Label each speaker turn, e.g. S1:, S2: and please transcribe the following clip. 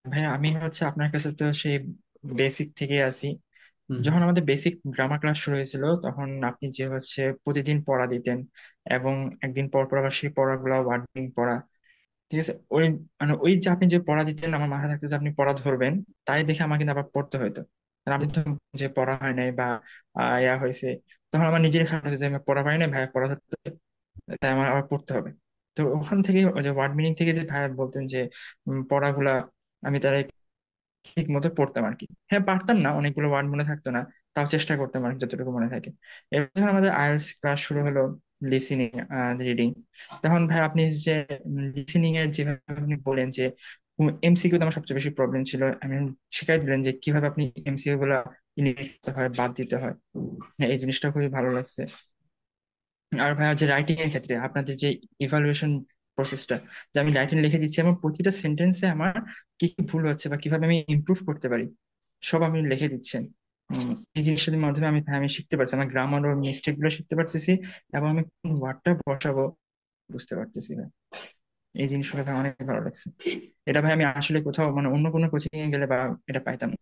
S1: ভাই আমি হচ্ছে আপনার কাছে তো সেই বেসিক থেকে আসি।
S2: হুম হুম।
S1: যখন আমাদের বেসিক গ্রামার ক্লাস শুরু হয়েছিল তখন আপনি যে হচ্ছে প্রতিদিন পড়া দিতেন, এবং একদিন পর পর আবার সেই পড়াগুলো ওয়ার্ডিং পড়া, ঠিক আছে। ওই মানে ওই যে আপনি যে পড়া দিতেন, আমার মাথায় থাকতো যে আপনি পড়া ধরবেন, তাই দেখে আমাকে কিন্তু আবার পড়তে হতো। আর আমি তো যে পড়া হয় নাই বা ইয়া হয়েছে, তখন আমার নিজের খারাপ হতো যে আমি পড়া পাই নাই, ভাই পড়া ধরতে হবে, তাই আমার আবার পড়তে হবে। তো ওখান থেকে ওই যে ওয়ার্ড মিনিং থেকে যে ভাই বলতেন যে পড়াগুলা আমি তার ঠিক মতো পড়তাম আর কি। হ্যাঁ, পারতাম না, অনেকগুলো ওয়ার্ড মনে থাকতো না, তাও চেষ্টা করতাম আর কি যতটুকু মনে থাকে। এবার যখন আমাদের আইএলটিএস ক্লাস শুরু হলো, লিসেনিং, রিডিং, তখন ভাই আপনি যে লিসেনিং এর যেভাবে আপনি বলেন যে এমসিকিউ আমার সবচেয়ে বেশি প্রবলেম ছিল, আমি শিখাই দিলেন যে কিভাবে আপনি এমসিকিউ গুলা eliminate করতে হয়, বাদ দিতে হয়। হ্যাঁ, এই জিনিসটা খুবই ভালো লাগছে। আর ভাই যে রাইটিং এর ক্ষেত্রে আপনাদের যে ইভালুয়েশন প্রসেসটা, যে আমি রাইটিং লিখে দিচ্ছি এবং প্রতিটা সেন্টেন্সে আমার কি কি ভুল হচ্ছে বা কিভাবে আমি ইমপ্রুভ করতে পারি, সব আমি লিখে দিচ্ছেন। এই জিনিসটার মাধ্যমে আমি শিখতে পারছি, আমার গ্রামার ও মিস্টেক গুলো শিখতে পারতেছি, এবং আমি কোন ওয়ার্ডটা বসাবো বুঝতে পারতেছি ভাই। এই জিনিসগুলো ভাই অনেক ভালো লাগছে। এটা ভাই আমি আসলে কোথাও মানে অন্য কোনো কোচিং এ গেলে বা এটা পাইতাম না।